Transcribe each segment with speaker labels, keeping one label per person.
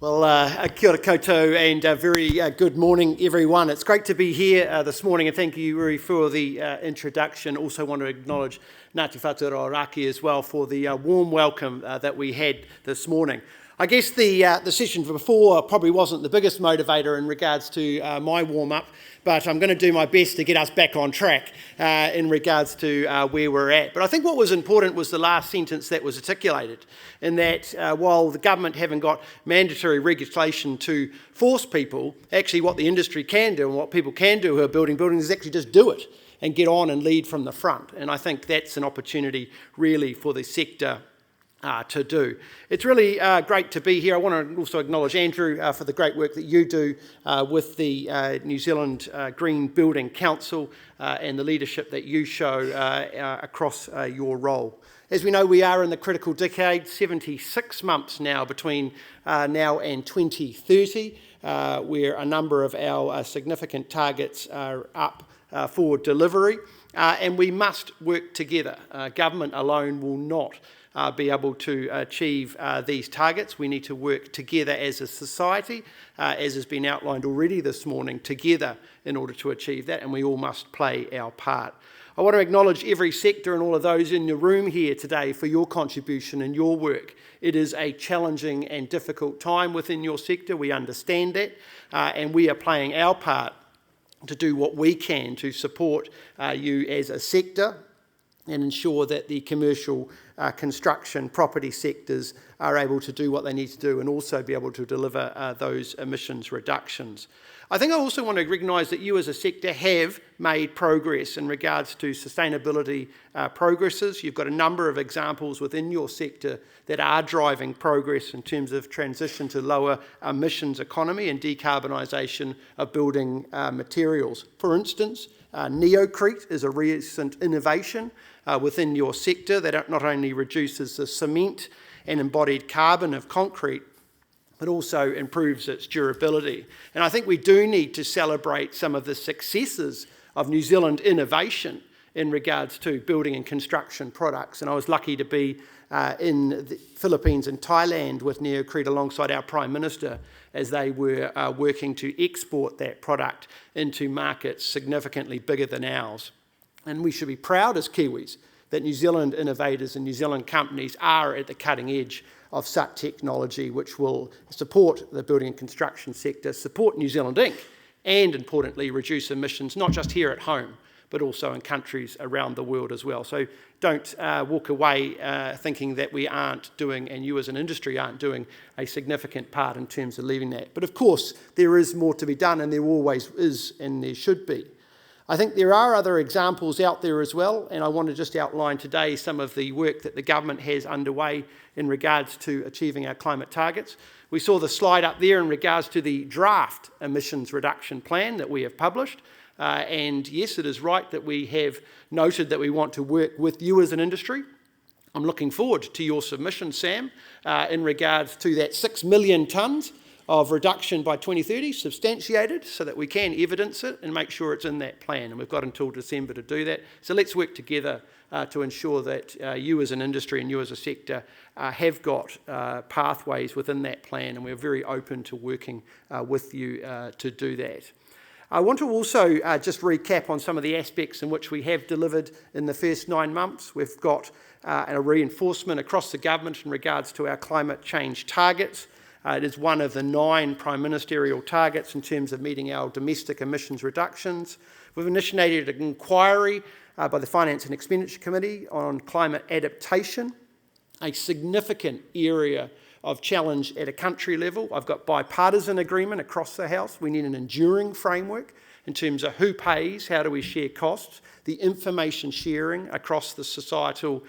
Speaker 1: Kia ora koutou and very good morning everyone. It's great to be here this morning and thank you Rui for the introduction. Also want to acknowledge Ngāti Whātua Raki as well for the warm welcome that we had this morning. I guess the session before probably wasn't the biggest motivator in regards to my warm-up, but I'm going to do my best to get us back on track in regards to where we're at. But I think what was important was the last sentence that was articulated, in that while the government haven't got mandatory regulation to force people, actually what the industry can do and what people can do who are building buildings is actually just do it and get on and lead from the front. And I think that's an opportunity really for the sector to do. It's really great to be here. I want to also acknowledge Andrew for the great work that you do with the New Zealand Green Building Council and the leadership that you show across your role. As we know, we are in the critical decade, 76 months now between now and 2030, where a number of our significant targets are up for delivery, and we must work together. Government alone will not be able to achieve these targets. We need to work together as a society, as has been outlined already this morning, together in order to achieve that, and we all must play our part. I want to acknowledge every sector and all of those in the room here today for your contribution and your work. It is a challenging and difficult time within your sector. We understand that, and we are playing our part to do what we can to support you as a sector and ensure that the commercial construction property sectors are able to do what they need to do and also be able to deliver those emissions reductions. I think I also want to recognise that you as a sector have made progress in regards to sustainability progresses. You've got a number of examples within your sector that are driving progress in terms of transition to lower emissions economy and decarbonisation of building materials. For instance, Neocrete is a recent innovation within your sector that not only reduces the cement and embodied carbon of concrete, but also improves its durability. And I think we do need to celebrate some of the successes of New Zealand innovation in regards to building and construction products. And I was lucky to be in the Philippines and Thailand with Neocrete alongside our Prime Minister as they were working to export that product into markets significantly bigger than ours. And we should be proud as Kiwis that New Zealand innovators and New Zealand companies are at the cutting edge of such technology which will support the building and construction sector, support New Zealand Inc., and importantly reduce emissions not just here at home but also in countries around the world as well. So don't walk away thinking that we aren't doing, and you as an industry aren't doing, a significant part in terms of leaving that. But of course, there is more to be done, and there always is, and there should be. I think there are other examples out there as well, and I want to just outline today some of the work that the government has underway in regards to achieving our climate targets. We saw the slide up there in regards to the draft emissions reduction plan that we have published. And yes, it is right that we have noted that we want to work with you as an industry. I'm looking forward to your submission, Sam, in regards to that 6 million tonnes of reduction by 2030, substantiated so that we can evidence it and make sure it's in that plan. And we've got until December to do that. So let's work together to ensure that you as an industry and you as a sector have got pathways within that plan, and we're very open to working with you to do that. I want to also just recap on some of the aspects in which we have delivered in the first 9 months. We've got a reinforcement across the government in regards to our climate change targets. It is one of the 9 prime ministerial targets in terms of meeting our domestic emissions reductions. We've initiated an inquiry by the Finance and Expenditure Committee on climate adaptation, a significant area of challenge at a country level. I've got bipartisan agreement across the House. We need an enduring framework in terms of who pays, how do we share costs, the information sharing across the societal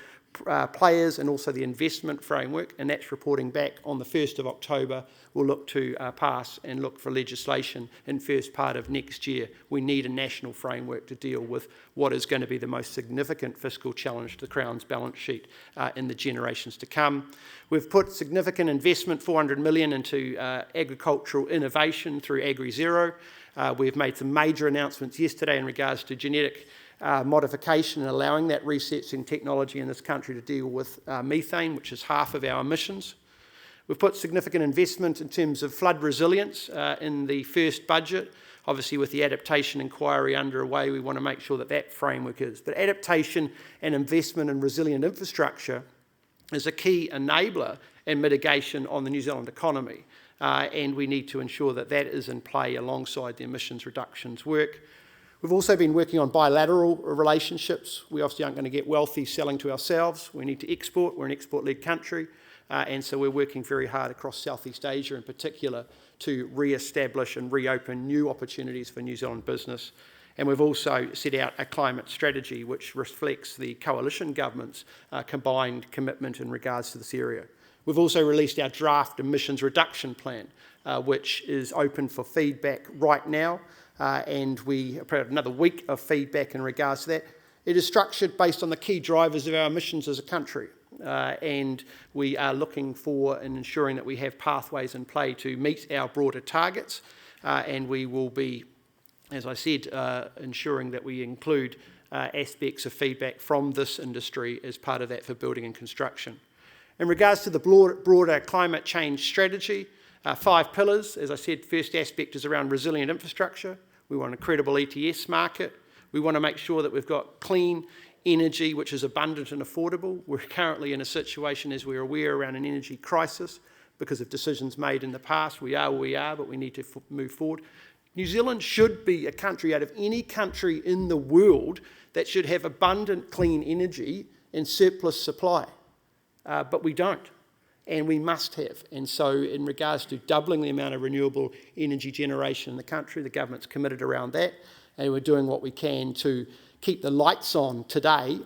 Speaker 1: players and also the investment framework, and that's reporting back on the 1st of October. We'll look to pass and look for legislation in first part of next year. We need a national framework to deal with what is going to be the most significant fiscal challenge to the Crown's balance sheet in the generations to come. We've put significant investment, 400 million, into agricultural innovation through AgriZero. We've made some major announcements yesterday in regards to genetic modification and allowing that research and technology in this country to deal with methane, which is half of our emissions. We've put significant investment in terms of flood resilience in the first budget. Obviously, with the adaptation inquiry underway, we want to make sure that that framework is. But adaptation and investment in resilient infrastructure is a key enabler and mitigation on the New Zealand economy. And we need to ensure that that is in play alongside the emissions reductions work. We've also been working on bilateral relationships. We obviously aren't going to get wealthy selling to ourselves. We need to export. We're an export-led country. And so we're working very hard across Southeast Asia in particular to re-establish and reopen new opportunities for New Zealand business. And we've also set out a climate strategy which reflects the coalition government's combined commitment in regards to this area. We've also released our draft emissions reduction plan, which is open for feedback right now, and we have another week of feedback in regards to that. It is structured based on the key drivers of our emissions as a country. And we are looking for and ensuring that we have pathways in play to meet our broader targets, and we will be, as I said, ensuring that we include aspects of feedback from this industry as part of that for building and construction. In regards to the broader climate change strategy, 5 pillars. As I said, first aspect is around resilient infrastructure. We want a credible ETS market. We want to make sure that we've got clean energy which is abundant and affordable. We're currently in a situation, as we're aware, around an energy crisis because of decisions made in the past. We are where we are, but we need to move forward. New Zealand should be a country out of any country in the world that should have abundant clean energy and surplus supply, but we don't, and we must have. And so in regards to doubling the amount of renewable energy generation in the country, the government's committed around that, and we're doing what we can to keep the lights on today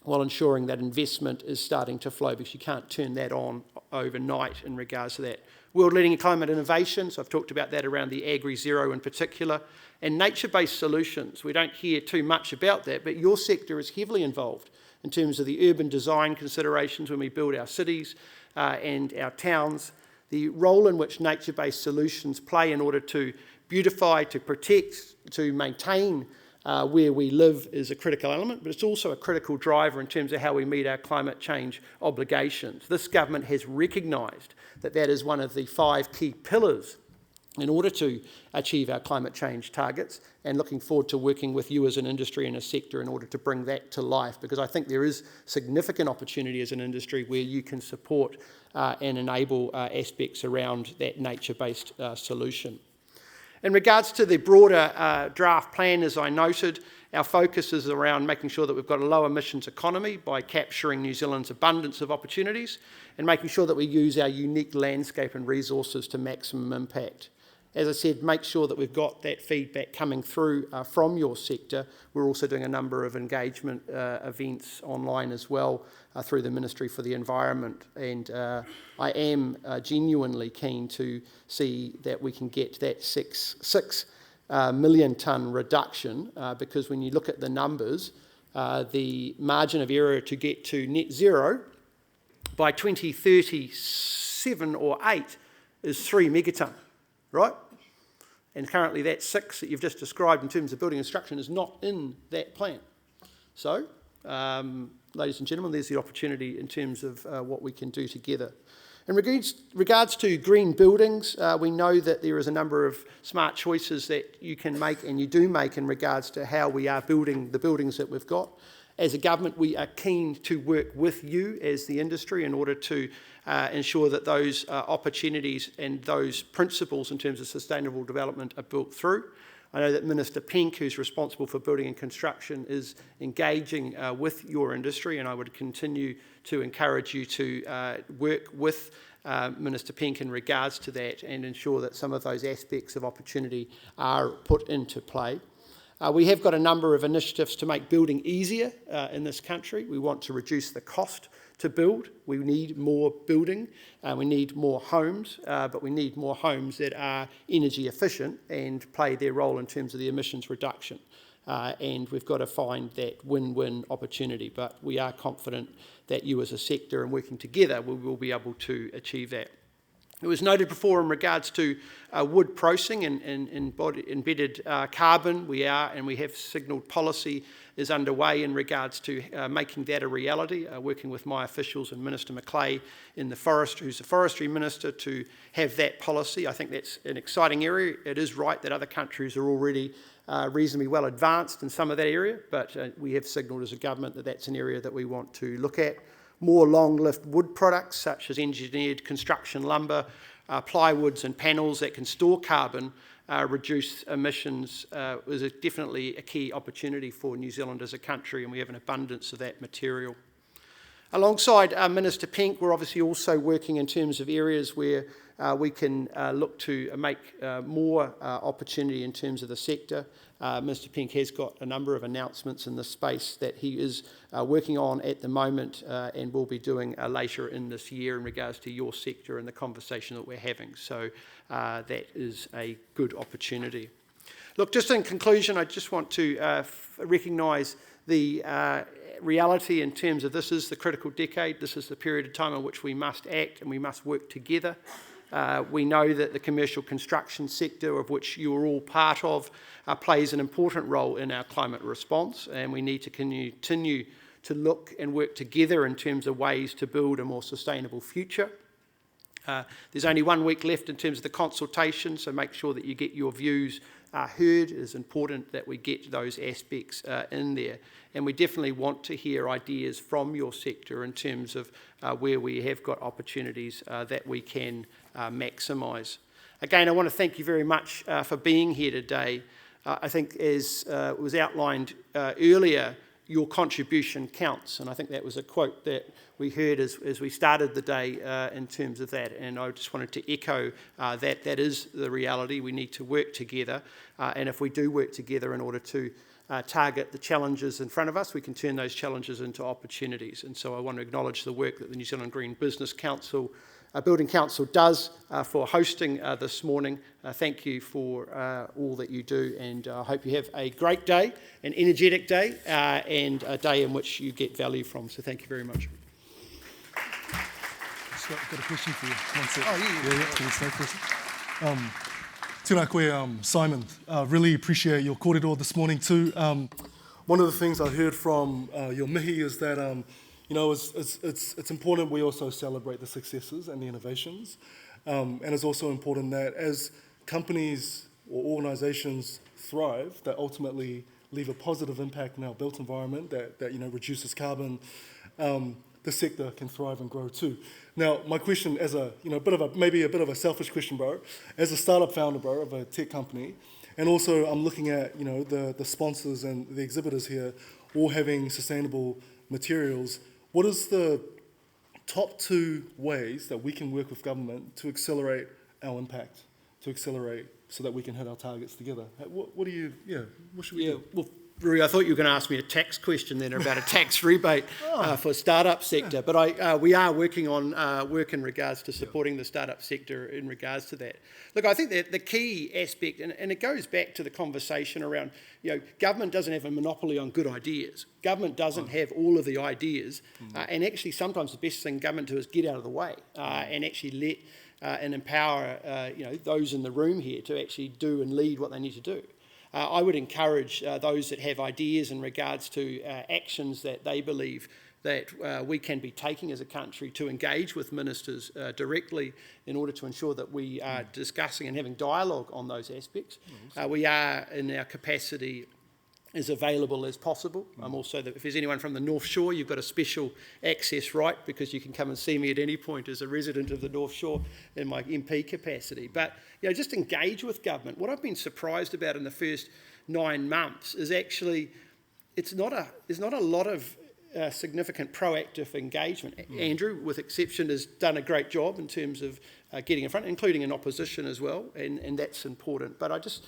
Speaker 1: while ensuring that investment is starting to flow, because you can't turn that on overnight in regards to that. World-leading climate innovation, so I've talked about that around the Agri-Zero in particular, and nature-based solutions. We don't hear too much about that, but your sector is heavily involved in terms of the urban design considerations when we build our cities and our towns, the role in which nature-based solutions play in order to beautify, to protect, to maintain where we live is a critical element, but it's also a critical driver in terms of how we meet our climate change obligations. This government has recognised that that is one of the 5 key pillars in order to achieve our climate change targets, and looking forward to working with you as an industry and a sector in order to bring that to life, because I think there is significant opportunity as an industry where you can support and enable aspects around that nature-based solution. In regards to the broader draft plan, as I noted, our focus is around making sure that we've got a low emissions economy by capturing New Zealand's abundance of opportunities and making sure that we use our unique landscape and resources to maximum impact. As I said, make sure that we've got that feedback coming through from your sector. We're also doing a number of engagement events online as well through the Ministry for the Environment, and I am genuinely keen to see that we can get that 6 million tonne reduction, because when you look at the numbers, the margin of error to get to net zero by 2037 or 8 is 3 megatonne, right? And currently that 6 that you've just described in terms of building construction is not in that plan. So, ladies and gentlemen, there's the opportunity in terms of what we can do together. In regards to green buildings, we know that there is a number of smart choices that you can make and you do make in regards to how we are building the buildings that we've got. As a government, we are keen to work with you as the industry in order to ensure that those opportunities and those principles in terms of sustainable development are built through. I know that Minister Penk, who's responsible for building and construction, is engaging with your industry, and I would continue to encourage you to work with Minister Penk in regards to that and ensure that some of those aspects of opportunity are put into play. We have got a number of initiatives to make building easier in this country. We want to reduce the cost to build. We need more building, we need more homes, but we need more homes that are energy efficient and play their role in terms of the emissions reduction. And we've got to find that win-win opportunity, but we are confident that you as a sector and working together we will be able to achieve that. It was noted before in regards to wood processing and embedded carbon. We have signalled policy is underway in regards to making that a reality, working with my officials and Minister Macleay in the forest, who's the Forestry Minister, to have that policy. I think that's an exciting area. It is right that other countries are already reasonably well advanced in some of that area, but we have signalled as a government that that's an area that we want to look at. More long-lived wood products such as engineered construction lumber, plywoods and panels that can store carbon, reduce emissions is definitely a key opportunity for New Zealand as a country, and we have an abundance of that material. Alongside Minister Penk, we're obviously also working in terms of areas where we can look to make more opportunity in terms of the sector. Mr Penk has got a number of announcements in this space that he is working on at the moment and will be doing later in this year in regards to your sector and the conversation that we're having. So that is a good opportunity. Look, just in conclusion, I just want to recognise the reality in terms of this is the critical decade. This is the period of time in which we must act and we must work together. We know that the commercial construction sector, of which you are all part of, plays an important role in our climate response, and we need to continue to look and work together in terms of ways to build a more sustainable future. There's only 1 week left in terms of the consultation, so make sure that you get your views heard. It is important that we get those aspects in there, and we definitely want to hear ideas from your sector in terms of where we have got opportunities that we can maximise. Again, I want to thank you very much for being here today. I think as was outlined earlier, your contribution counts, and I think that was a quote that we heard as we started the day in terms of that, and I just wanted to echo that is the reality. We need to work together, and if we do work together in order to target the challenges in front of us, we can turn those challenges into opportunities. And so I want to acknowledge the work that the New Zealand Green Business Council, Building Council does for hosting this morning. Thank you for all that you do, and I hope you have a great day, an energetic day, and a day in which you get value from. So thank you very much.
Speaker 2: Scott, I've got a question for you. One sec.
Speaker 3: Oh, yeah.
Speaker 2: Please, no question. Tēnā koe, Simon. Really appreciate your kōrero this morning too. One of the things I heard from your mihi is that it's important we also celebrate the successes and the innovations, and it's also important that as companies or organisations thrive, that ultimately leave a positive impact in our built environment that reduces carbon. The sector can thrive and grow too. Now, my question, as maybe a bit of a selfish question, bro, as a startup founder, bro, of a tech company, and also I'm looking at the sponsors and the exhibitors here, all having sustainable materials. What is the top 2 ways that we can work with government to accelerate our impact, to accelerate so that we can hit our targets together? What should we do?
Speaker 1: Well, Rui, I thought you were going to ask me a tax question then about a tax rebate for startup sector, but we are working on work in regards to supporting the startup sector in regards to that. Look, I think that the key aspect, and it goes back to the conversation around, government doesn't have a monopoly on good ideas. Government doesn't have all of the ideas, and actually sometimes the best thing government do is get out of the way and actually let and empower those in the room here to actually do and lead what they need to do. I would encourage those that have ideas in regards to actions that they believe that we can be taking as a country to engage with ministers directly in order to ensure that we are discussing and having dialogue on those aspects. We are, in our capacity, as available as possible. I'm also, if there's anyone from the North Shore, you've got a special access right because you can come and see me at any point as a resident of the North Shore in my MP capacity. But just engage with government. What I've been surprised about in the first 9 months is actually there's not a lot of significant proactive engagement. Andrew, with exception, has done a great job in terms of getting in front, including in opposition as well, and that's important. But I just,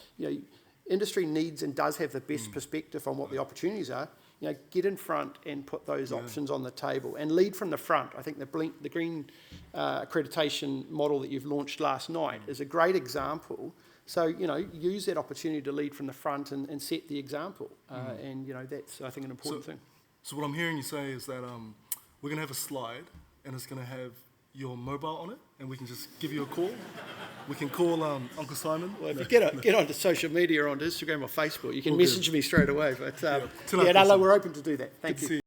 Speaker 1: industry needs and does have the best perspective on what the opportunities are. Get in front and put those options on the table and lead from the front. I think the green accreditation model that you've launched last night is a great example. So, use that opportunity to lead from the front and set the example. And, that's, I think, an important thing.
Speaker 2: So what I'm hearing you say is that we're going to have a slide and it's going to have your mobile on it, and we can just give you a call. We can call Uncle Simon.
Speaker 1: Well, if you get onto social media, onto Instagram or Facebook, you can message me straight away. But
Speaker 2: Tēnā
Speaker 1: no,
Speaker 2: koutou.
Speaker 1: we're open to do that. Thank
Speaker 2: Good to
Speaker 1: you.
Speaker 2: see you.